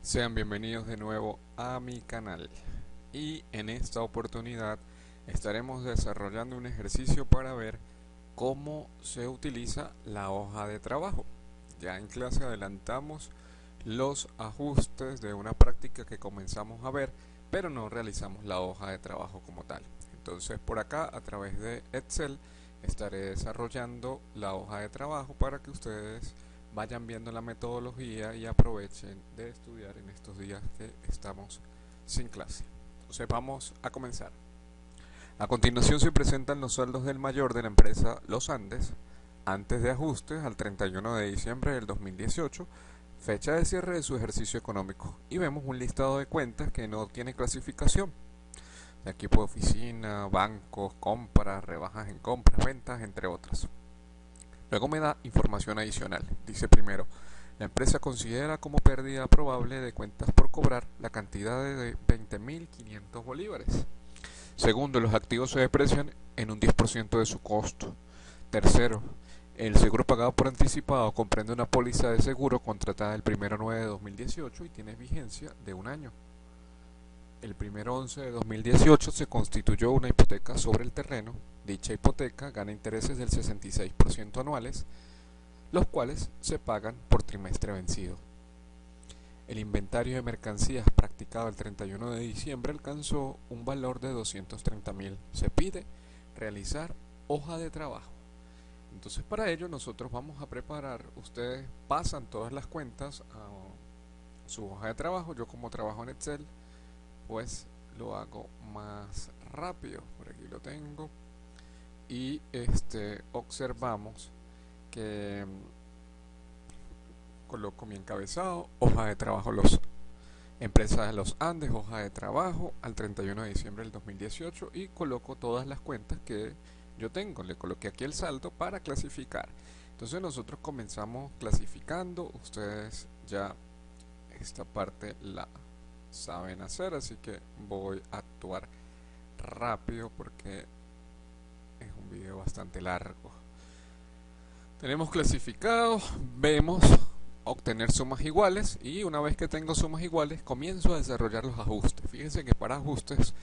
Sean bienvenidos de nuevo a mi canal y en esta oportunidad estaremos desarrollando un ejercicio para ver cómo se utiliza la hoja de trabajo. Ya en clase adelantamos los ajustes de una práctica que comenzamos a ver, pero no realizamos la hoja de trabajo como tal. Entonces por acá a través de Excel estaré desarrollando la hoja de trabajo para que ustedes vayan viendo la metodología y aprovechen de estudiar en estos días que estamos sin clase. Entonces vamos a comenzar. A continuación se presentan los saldos del mayor de la empresa Los Andes antes de ajustes al 31 de diciembre del 2018, fecha de cierre de su ejercicio económico, y vemos un listado de cuentas que no tiene clasificación: equipo de oficina, bancos, compras, rebajas en compras, ventas, entre otras. Luego me da información adicional. Dice primero: la empresa considera como pérdida probable de cuentas por cobrar la cantidad de 20.500 bolívares. Segundo, los activos se deprecian en un 10% de su costo. Tercero, el seguro pagado por anticipado comprende una póliza de seguro contratada el 1/9 de 2018 y tiene vigencia de un año. El 1/11 de 2018 se constituyó una hipoteca sobre el terreno. Dicha hipoteca gana intereses del 66% anuales, los cuales se pagan por trimestre vencido. El inventario de mercancías practicado el 31 de diciembre alcanzó un valor de 230.000. Se pide realizar hoja de trabajo. Entonces para ello nosotros vamos a preparar, ustedes pasan todas las cuentas a su hoja de trabajo. Yo, como trabajo en Excel, pues lo hago más rápido. Por aquí lo tengo. Y observamos que coloco mi encabezado: hoja de trabajo empresa de Los Andes, hoja de trabajo al 31 de diciembre del 2018, y coloco todas las cuentas que yo tengo. Le coloqué aquí el saldo para clasificar. Entonces nosotros comenzamos clasificando. Ustedes ya esta parte la saben hacer, así que voy a actuar rápido porque es un video bastante largo. Tenemos clasificado, vemos obtener sumas iguales, y una vez que tengo sumas iguales comienzo a desarrollar los ajustes. Fíjense que para ajustes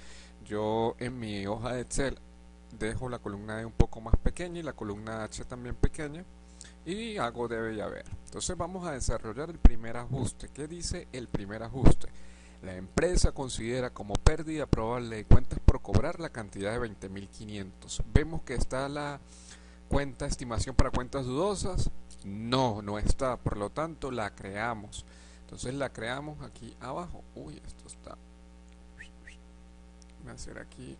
yo en mi hoja de Excel dejo la columna E un poco más pequeña y la columna H también pequeña, y hago debe y haber. Entonces vamos a desarrollar el primer ajuste. ¿Qué dice el primer ajuste? La empresa considera como pérdida probable de cuentas por cobrar la cantidad de 20.500. Vemos que está la cuenta estimación para cuentas dudosas. No está, por lo tanto la creamos. Entonces la creamos aquí abajo. Uy, esto está. Voy a hacer aquí.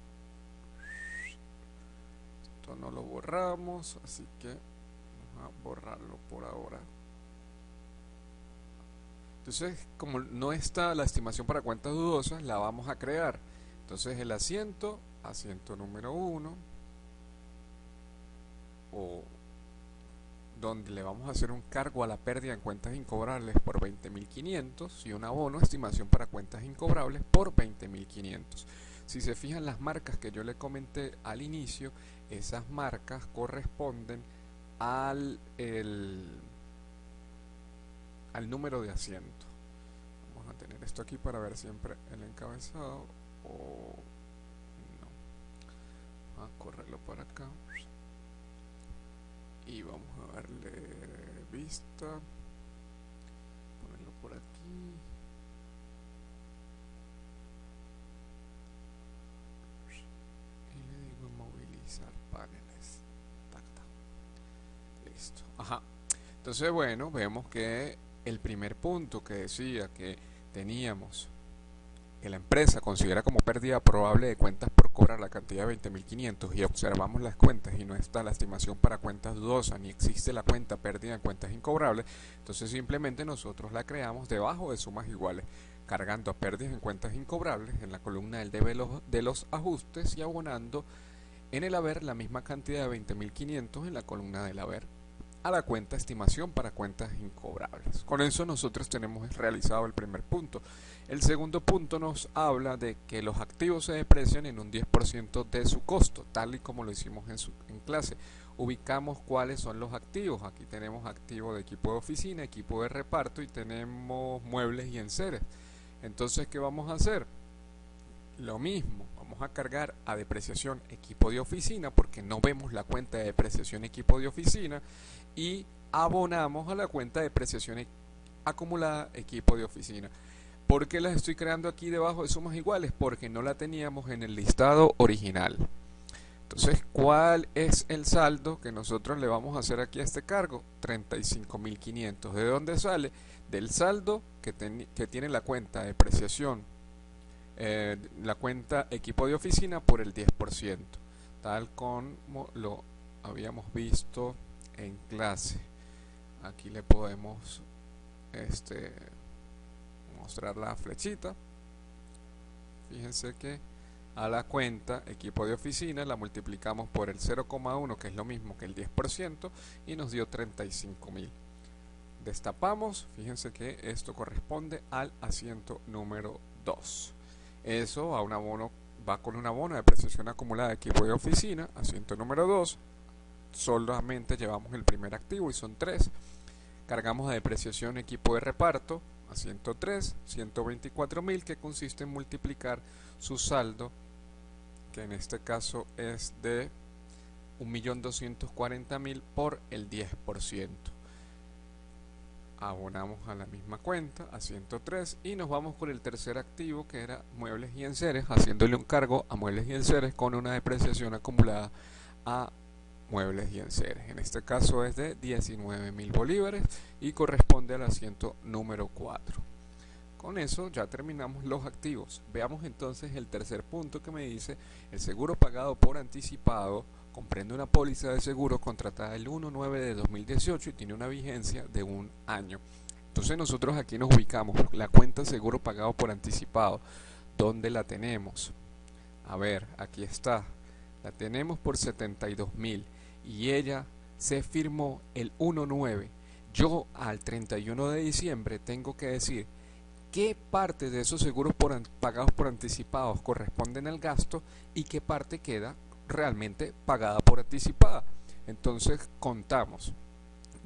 Esto no lo borramos, así que vamos a borrarlo por ahora. Entonces, como no está la estimación para cuentas dudosas, la vamos a crear. Entonces el asiento número 1, o donde le vamos a hacer un cargo a la pérdida en cuentas incobrables por 20.500, y un abono estimación para cuentas incobrables por 20.500. Si se fijan, las marcas que yo le comenté al inicio, esas marcas corresponden al número de asiento. Vamos a tener esto aquí para ver siempre el encabezado, o no. Vamos a correrlo para acá y vamos a darle vista, ponerlo por aquí, y le digo movilizar paneles. Listo. Ajá. Entonces, bueno, vemos que el primer punto que decía que teníamos que la empresa considera como pérdida probable de cuentas por cobrar la cantidad de 20.500, y observamos las cuentas y no está la estimación para cuentas dudosas ni existe la cuenta pérdida en cuentas incobrables, entonces simplemente nosotros la creamos debajo de sumas iguales, cargando a pérdidas en cuentas incobrables en la columna del debe de los ajustes, y abonando en el haber la misma cantidad de 20.500 en la columna del haber a la cuenta estimación para cuentas incobrables. Con eso nosotros tenemos realizado el primer punto. El segundo punto nos habla de que los activos se deprecian en un 10% de su costo, tal y como lo hicimos en clase. ubicamos cuáles son los activos. Aquí tenemos activo de equipo de oficina, equipo de reparto y tenemos muebles y enseres. Entonces, ¿qué vamos a hacer? Lo mismo, vamos a cargar a depreciación equipo de oficina porque no vemos la cuenta de depreciación equipo de oficina y abonamos a la cuenta de depreciación acumulada equipo de oficina. ¿Por qué las estoy creando aquí debajo de sumas iguales? Porque no la teníamos en el listado original. Entonces, ¿cuál es el saldo que nosotros le vamos a hacer aquí a este cargo? 35.500. ¿De dónde sale? Del saldo que tiene la cuenta de depreciación, la cuenta equipo de oficina por el 10%, tal como lo habíamos visto en clase. Aquí le podemos mostrar la flechita. Fíjense que a la cuenta equipo de oficina la multiplicamos por el 0,1, que es lo mismo que el 10%, y nos dio 35.000. Destapamos, fíjense que esto corresponde al asiento número 2. Eso a un abono, va con un abono de depreciación acumulada de equipo de oficina, asiento número 2. Solamente llevamos el primer activo y son 3. Cargamos a depreciación equipo de reparto, asiento 3, 124.000, que consiste en multiplicar su saldo, que en este caso es de 1.240.000 por el 10%. Abonamos a la misma cuenta, a 103, y nos vamos con el tercer activo, que era muebles y enseres, haciéndole un cargo a muebles y enseres con una depreciación acumulada a muebles y enseres. En este caso es de 19.000 bolívares y corresponde al asiento número 4. Con eso ya terminamos los activos. Veamos entonces el tercer punto, que me dice: el seguro pagado por anticipado comprende una póliza de seguro contratada el 1/9 de 2018 y tiene una vigencia de 1 año. Entonces nosotros aquí nos ubicamos la cuenta seguro pagado por anticipado. ¿Dónde la tenemos? A ver, aquí está. La tenemos por 72.000 y ella se firmó el 1/9. Yo al 31 de diciembre tengo que decir qué parte de esos seguros pagados por anticipados corresponden al gasto y qué parte queda realmente pagada por anticipada. Entonces contamos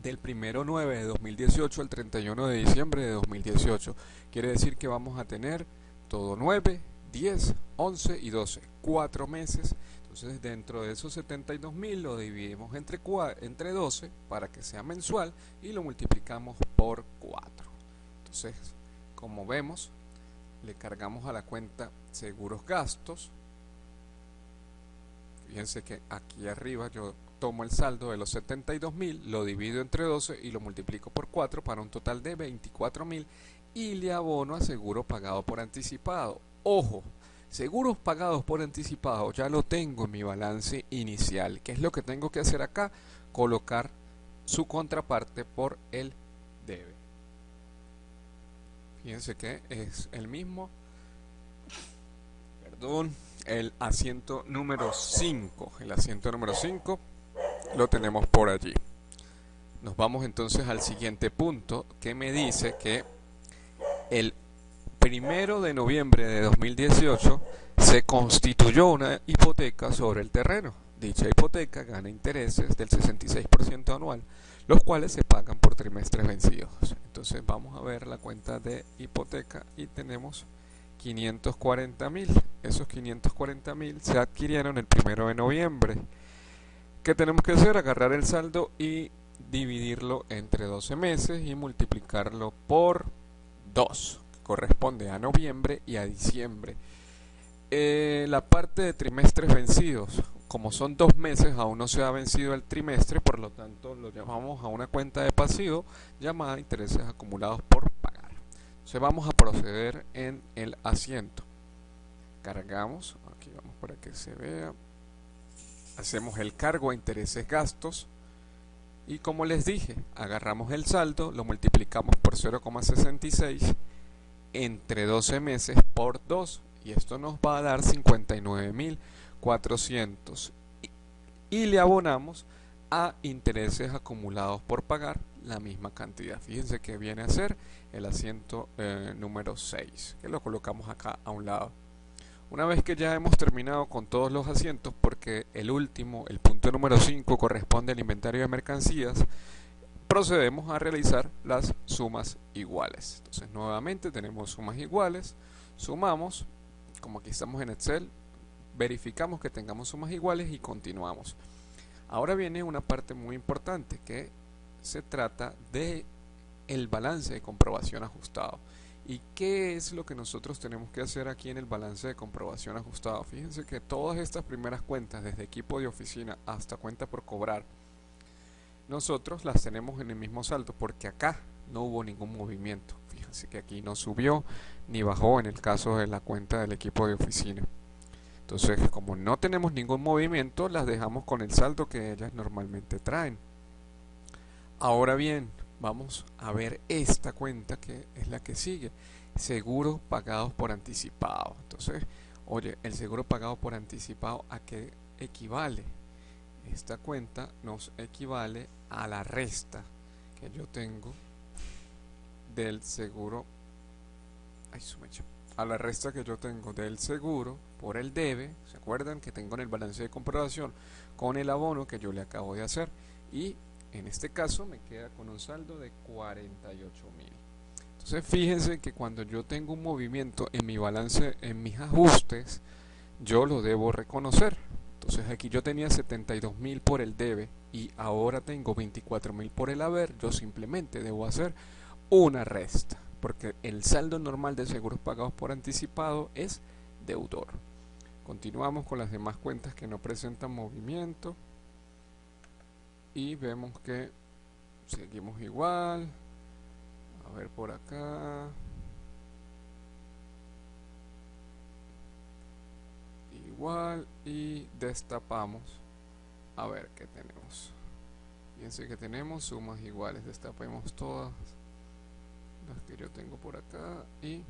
del 1/9 de 2018 al 31 de diciembre de 2018. Quiere decir que vamos a tener todo 9, 10, 11 y 12, 4 meses. Entonces, dentro de esos 72.000 lo dividimos entre 12 para que sea mensual y lo multiplicamos por 4. Entonces, como vemos, le cargamos a la cuenta seguros gastos. Fíjense que aquí arriba yo tomo el saldo de los 72.000, lo divido entre 12 y lo multiplico por 4 para un total de 24.000 y le abono a seguro pagado por anticipado. Ojo, seguros pagados por anticipado ya lo tengo en mi balance inicial. ¿Qué es lo que tengo que hacer acá? Colocar su contraparte por el debe. Fíjense que es el mismo, el asiento número 5. El asiento número 5 lo tenemos por allí. Nos vamos entonces al siguiente punto, que me dice que el 1 de noviembre de 2018 se constituyó una hipoteca sobre el terreno. Dicha hipoteca gana intereses del 66% anual, los cuales se pagan por trimestres vencidos. Entonces vamos a ver la cuenta de hipoteca y tenemos 540.000. Esos 540.000 se adquirieron el 1 de noviembre. ¿Qué tenemos que hacer? Agarrar el saldo y dividirlo entre 12 meses y multiplicarlo por 2, que corresponde a noviembre y a diciembre. La parte de trimestres vencidos, como son 2 meses, aún no se ha vencido el trimestre, por lo tanto lo llamamos a una cuenta de pasivo llamada intereses acumulados por pagar. Entonces vamos a proceder en el asiento. Cargamos, aquí vamos para que se vea, hacemos el cargo a intereses gastos y, como les dije, agarramos el saldo, lo multiplicamos por 0,66 entre 12 meses por 2 y esto nos va a dar 59.400 y le abonamos a intereses acumulados por pagar la misma cantidad. Fíjense que viene a ser el asiento número 6, que lo colocamos acá a un lado. Una vez que ya hemos terminado con todos los asientos, porque el último, el punto número 5, corresponde al inventario de mercancías, procedemos a realizar las sumas iguales. Entonces nuevamente tenemos sumas iguales, sumamos, como aquí estamos en Excel, verificamos que tengamos sumas iguales y continuamos. Ahora viene una parte muy importante que se trata de el balance de comprobación ajustado. ¿Y qué es lo que nosotros tenemos que hacer aquí en el balance de comprobación ajustado? Fíjense que todas estas primeras cuentas, desde equipo de oficina hasta cuenta por cobrar, nosotros las tenemos en el mismo saldo porque acá no hubo ningún movimiento. Fíjense que aquí no subió ni bajó en el caso de la cuenta del equipo de oficina. Entonces, como no tenemos ningún movimiento, las dejamos con el saldo que ellas normalmente traen. Ahora bien, vamos a ver esta cuenta que es la que sigue. Seguros pagados por anticipado. Entonces, oye, el seguro pagado por anticipado, ¿a qué equivale? Esta cuenta nos equivale a la resta que yo tengo del seguro. A la resta que yo tengo del seguro por el debe. ¿Se acuerdan que tengo en el balance de comprobación con el abono que yo le acabo de hacer? Y en este caso me queda con un saldo de 48.000. Entonces fíjense que cuando yo tengo un movimiento en mi balance, en mis ajustes, yo lo debo reconocer. Entonces aquí yo tenía 72.000 por el debe y ahora tengo 24.000 por el haber. Yo simplemente debo hacer una resta, porque el saldo normal de seguros pagados por anticipado es deudor. Continuamos con las demás cuentas que no presentan movimiento y vemos que seguimos igual. A ver por acá. Igual y destapamos a ver qué tenemos. Fíjense que tenemos sumas iguales, destapemos todas las que yo tengo por acá y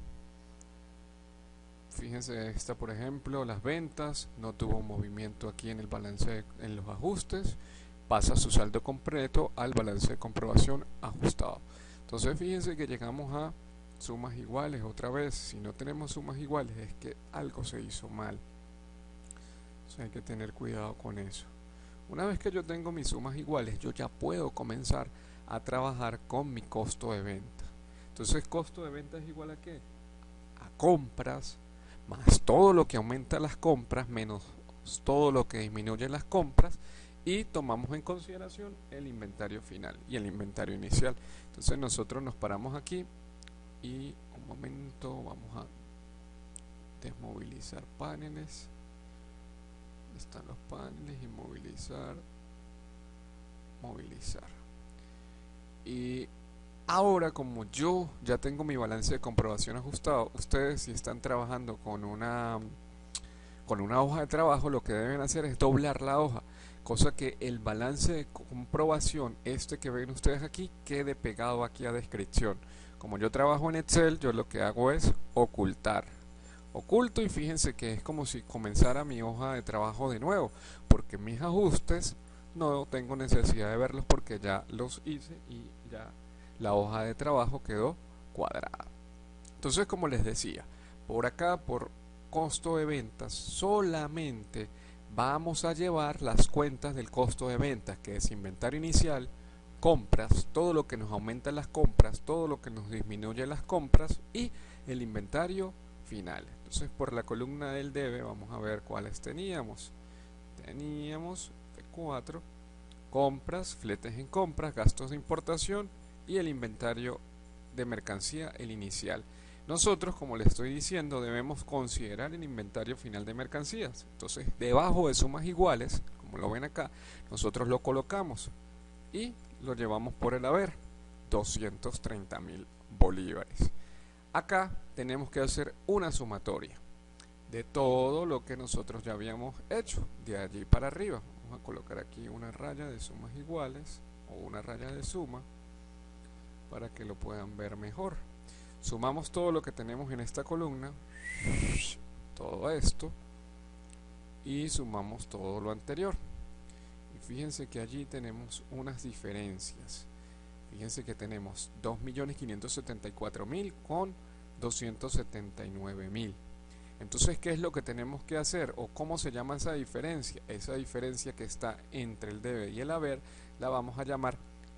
fíjense esta, por ejemplo, las ventas no tuvo movimiento aquí en el balance, en los ajustes, pasa su saldo completo al balance de comprobación ajustado. Entonces fíjense que llegamos a sumas iguales otra vez. Si no tenemos sumas iguales es que algo se hizo mal. Hay que tener cuidado con eso. Una vez que yo tengo mis sumas iguales, yo ya puedo comenzar a trabajar con mi costo de venta. Entonces, costo de venta es igual a ¿qué? A compras más todo lo que aumenta las compras menos todo lo que disminuye las compras, y tomamos en consideración el inventario final y el inventario inicial. Entonces nosotros nos paramos aquí y un momento vamos a desmovilizar paneles. Están los paneles, inmovilizar, movilizar. Y ahora, como yo ya tengo mi balance de comprobación ajustado, ustedes si están trabajando con una hoja de trabajo, lo que deben hacer es doblar la hoja, cosa que el balance de comprobación, este que ven ustedes aquí, quede pegado aquí a descripción. Como yo trabajo en Excel, yo lo que hago es ocultar. Oculto y fíjense que es como si comenzara mi hoja de trabajo de nuevo, porque mis ajustes no tengo necesidad de verlos porque ya los hice y ya la hoja de trabajo quedó cuadrada. Entonces, como les decía, por acá por costo de ventas solamente vamos a llevar las cuentas del costo de ventas, que es inventario inicial, compras, todo lo que nos aumenta las compras, todo lo que nos disminuye las compras y el inventario final. Entonces, por la columna del debe vamos a ver cuáles teníamos. Teníamos F4, compras, fletes en compras, gastos de importación y el inventario de mercancía, el inicial. Nosotros, como les estoy diciendo, debemos considerar el inventario final de mercancías. Entonces, debajo de sumas iguales, como lo ven acá, nosotros lo colocamos y lo llevamos por el haber, 230.000 bolívares. Acá tenemos que hacer una sumatoria de todo lo que nosotros ya habíamos hecho, de allí para arriba. Vamos a colocar aquí una raya de sumas iguales o una raya de suma para que lo puedan ver mejor. Sumamos todo lo que tenemos en esta columna, todo esto, y sumamos todo lo anterior. Y fíjense que allí tenemos unas diferencias. Fíjense que tenemos 2.574.000 con 279.000. Entonces, ¿qué es lo que tenemos que hacer? ¿O cómo se llama esa diferencia? Esa diferencia que está entre el debe y el haber la vamos a llamar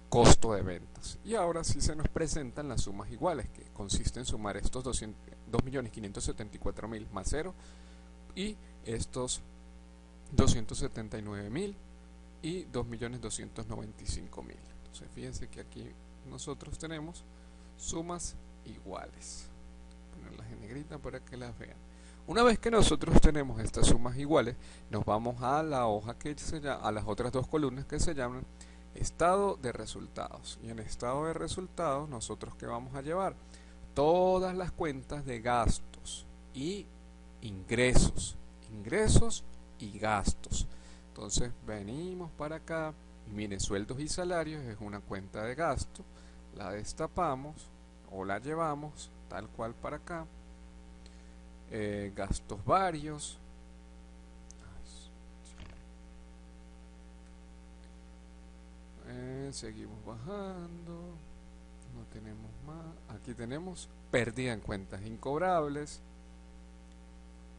costo de ventas. Y ahora sí se nos presentan las sumas iguales, que consiste en sumar estos 2.574.000 más 0 y estos 279.000 y 2.295.000. Entonces fíjense que aquí nosotros tenemos sumas iguales. Ponerlas en negrita para que las vean. Una vez que nosotros tenemos estas sumas iguales, nos vamos a la hoja que se llama, a las otras dos columnas que se llaman estado de resultados. Y en estado de resultados, nosotros ¿qué vamos a llevar? Todas las cuentas de gastos y ingresos. Ingresos y gastos. Entonces venimos para acá y miren, sueldos y salarios es una cuenta de gasto. La destapamos o la llevamos tal cual para acá. Gastos varios, seguimos bajando, no tenemos más, aquí tenemos pérdida en cuentas incobrables,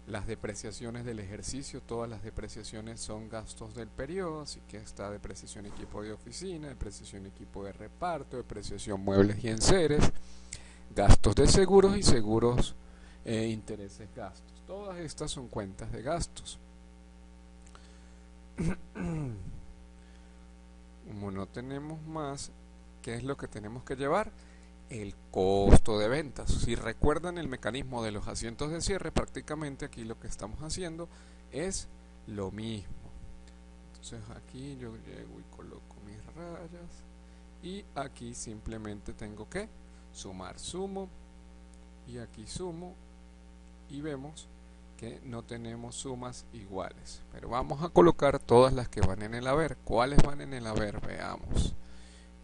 las depreciaciones del ejercicio, todas las depreciaciones son gastos del periodo, así que está depreciación equipo de oficina, depreciación equipo de reparto, depreciación muebles y enseres, gastos de seguros y seguros, intereses, gastos. Todas estas son cuentas de gastos. Como no tenemos más, ¿qué es lo que tenemos que llevar? El costo de ventas. Si recuerdan el mecanismo de los asientos de cierre, prácticamente aquí lo que estamos haciendo es lo mismo. Entonces aquí yo llego y coloco mis rayas y aquí simplemente tengo que sumar, sumo y aquí sumo y vemos que no tenemos sumas iguales, pero vamos a colocar todas las que van en el haber. ¿Cuáles van en el haber? Veamos.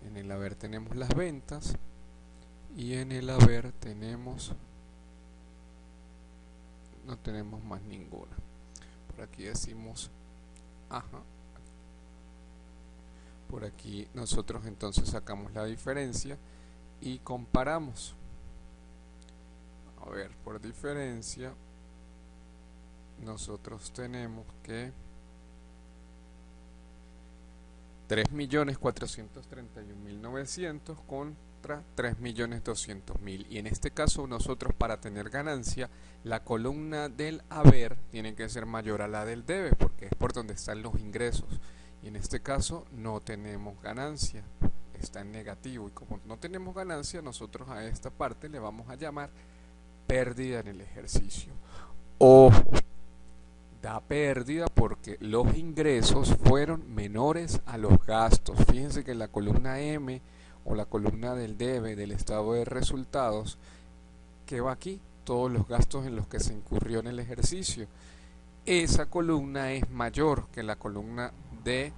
En el haber tenemos las ventas y en el haber tenemos, no tenemos más ninguna. Por aquí decimos ajá. Por aquí nosotros entonces sacamos la diferencia y comparamos. A ver, por diferencia nosotros tenemos que 3.431.900 contra 3.200.000, y en este caso nosotros, para tener ganancia, la columna del haber tiene que ser mayor a la del debe, porque es por donde están los ingresos, y en este caso no tenemos ganancia, está en negativo, y como no tenemos ganancia, nosotros a esta parte le vamos a llamar pérdida en el ejercicio. Ojo, da pérdida porque los ingresos fueron menores a los gastos. Fíjense que la columna M o la columna del debe del estado de resultados, que va aquí, todos los gastos en los que se incurrió en el ejercicio, esa columna es mayor que la columna de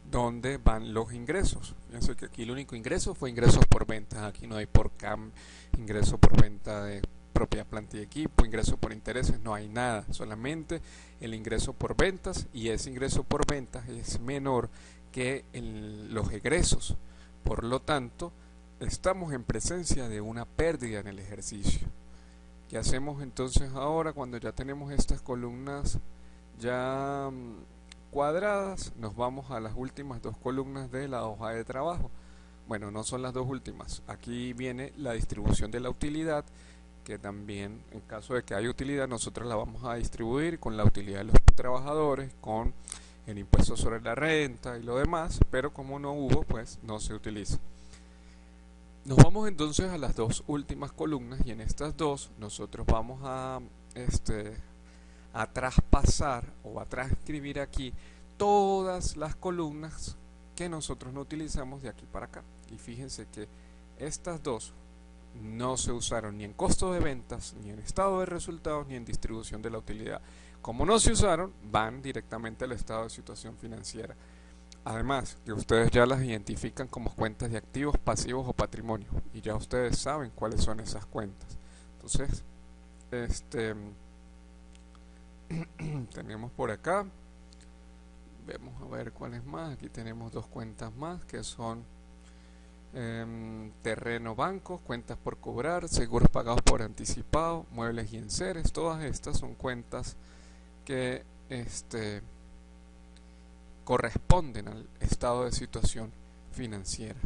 donde van los ingresos. Fíjense que aquí el único ingreso fue ingresos por ventas, aquí no hay por CAM, ingreso por venta de propiedad, planta y equipo, ingreso por intereses, no hay nada, solamente el ingreso por ventas, y ese ingreso por ventas es menor que los egresos. Por lo tanto, estamos en presencia de una pérdida en el ejercicio. ¿Qué hacemos entonces ahora cuando ya tenemos estas columnas ya cuadradas? Nos vamos a las últimas dos columnas de la hoja de trabajo. Bueno, no son las dos últimas. Aquí viene la distribución de la utilidad, que también, en caso de que haya utilidad, nosotros la vamos a distribuir con la utilidad de los trabajadores, con el impuesto sobre la renta y lo demás, pero como no hubo, pues no se utiliza. Nos vamos entonces a las dos últimas columnas, y en estas dos nosotros vamos a traspasar o a transcribir aquí todas las columnas que nosotros no utilizamos de aquí para acá. Y fíjense que estas dos no se usaron ni en costo de ventas, ni en estado de resultados, ni en distribución de la utilidad. Como no se usaron, van directamente al estado de situación financiera. Además, que ustedes ya las identifican como cuentas de activos, pasivos o patrimonio, y ya ustedes saben cuáles son esas cuentas. Entonces, tenemos por acá, vemos a ver cuáles más. Aquí tenemos dos cuentas más que son terreno, bancos, cuentas por cobrar, seguros pagados por anticipado, muebles y enseres. Todas estas son cuentas que corresponden al estado de situación financiera.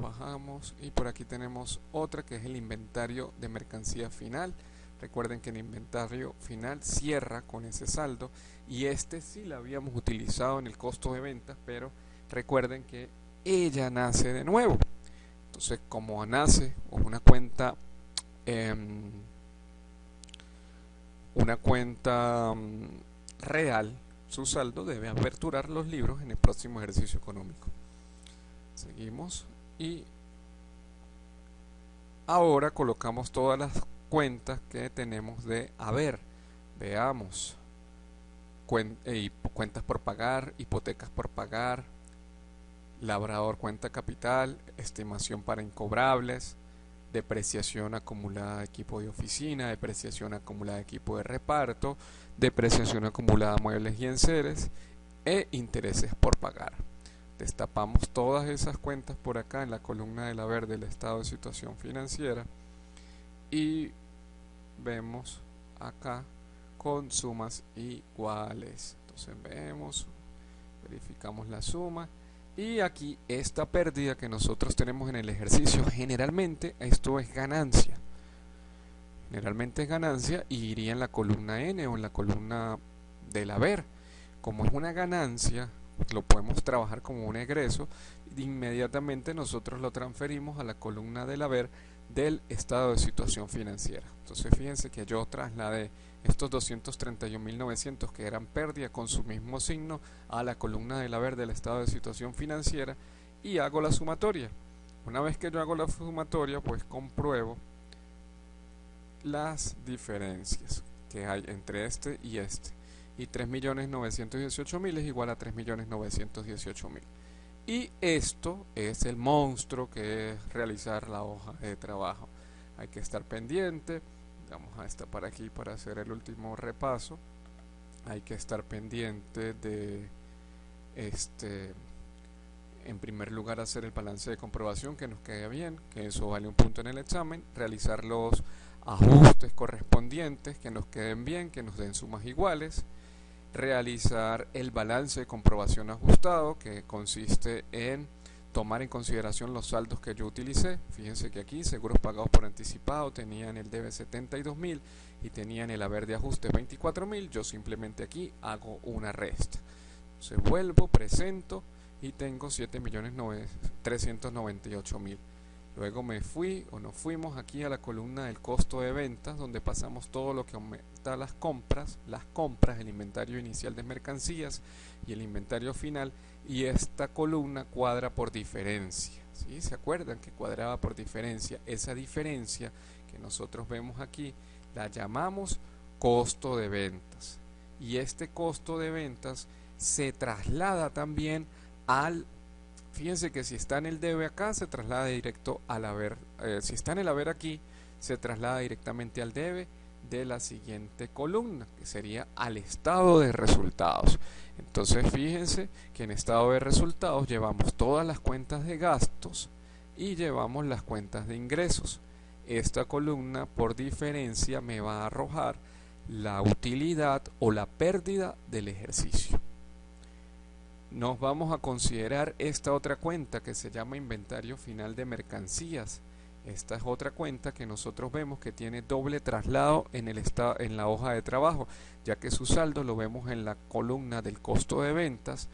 Bajamos y por aquí tenemos otra que es el inventario de mercancía final. Recuerden que el inventario final cierra con ese saldo y sí lo habíamos utilizado en el costo de ventas, pero recuerden que ella nace de nuevo. Entonces, como nace una cuenta real, su saldo debe aperturar los libros en el próximo ejercicio económico. Seguimos y ahora colocamos todas las cuentas que tenemos de haber. Veamos: cuentas por pagar, hipotecas por pagar, labrador cuenta capital, estimación para incobrables, depreciación acumulada de equipo de oficina, depreciación acumulada de equipo de reparto, depreciación acumulada de muebles y enseres e intereses por pagar. Destapamos todas esas cuentas por acá en la columna del haber del estado de situación financiera y vemos acá con sumas iguales. Entonces verificamos la suma y aquí esta pérdida que nosotros tenemos en el ejercicio, generalmente esto es ganancia. Generalmente es ganancia y iría en la columna N o en la columna del haber. Como es una ganancia, lo podemos trabajar como un egreso, inmediatamente nosotros lo transferimos a la columna del haber del estado de situación financiera. Entonces fíjense que yo trasladé estos 231.900 que eran pérdida con su mismo signo a la columna del haber del estado de situación financiera y hago la sumatoria. Una vez que yo hago la sumatoria, pues compruebo las diferencias que hay entre este y este. Y 3.918.000 es igual a 3.918.000. Y esto es el monstruo que es realizar la hoja de trabajo. Hay que estar pendiente. Vamos a esta para aquí para hacer el último repaso. Hay que estar pendiente de en primer lugar hacer el balance de comprobación, que nos quede bien, que eso vale un punto en el examen. Realizar los ajustes correspondientes, que nos queden bien, que nos den sumas iguales. Realizar el balance de comprobación ajustado, que consiste en tomar en consideración los saldos que yo utilicé. Fíjense que aquí seguros pagados por anticipado tenían el debe 72.000 y tenían el haber de ajuste 24.000. Yo simplemente aquí hago una resta. Entonces vuelvo, presento y tengo 7.398.000. Luego nos fuimos aquí a la columna del costo de ventas, donde pasamos todo lo que aumenta las compras, el inventario inicial de mercancías y el inventario final, y esta columna cuadra por diferencia. ¿Sí? ¿Se acuerdan que cuadraba por diferencia? Esa diferencia que nosotros vemos aquí la llamamos costo de ventas, y este costo de ventas se traslada también fíjense que si está en el debe acá, se traslada directo al haber. Si está en el haber aquí, se traslada directamente al debe de la siguiente columna, que sería al estado de resultados. Entonces fíjense que en estado de resultados llevamos todas las cuentas de gastos y llevamos las cuentas de ingresos. Esta columna por diferencia me va a arrojar la utilidad o la pérdida del ejercicio. Nos vamos a considerar esta otra cuenta que se llama inventario final de mercancías. Esta es otra cuenta que nosotros vemos que tiene doble traslado en la hoja de trabajo, ya que su saldo lo vemos en la columna del costo de ventas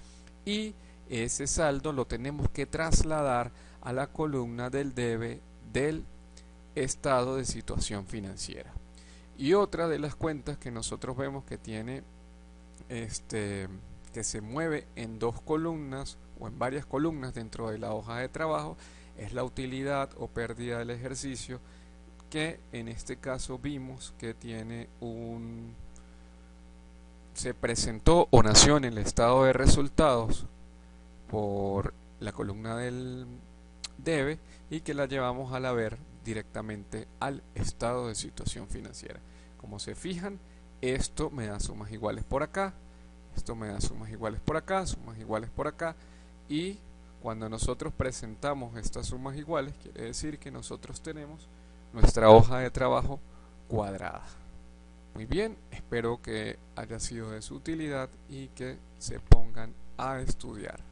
y ese saldo lo tenemos que trasladar a la columna del debe del estado de situación financiera. Y otra de las cuentas que nosotros vemos que tiene que se mueve en dos columnas o en varias columnas dentro de la hoja de trabajo es la utilidad o pérdida del ejercicio, que en este caso vimos que se presentó o nació en el estado de resultados por la columna del debe y que la llevamos al haber directamente al estado de situación financiera. Como se fijan, esto me da sumas iguales por acá, esto me da sumas iguales por acá, sumas iguales por acá, y Cuando nosotros presentamos estas sumas iguales, quiere decir que nosotros tenemos nuestra hoja de trabajo cuadrada. Muy bien, espero que haya sido de su utilidad y que se pongan a estudiar.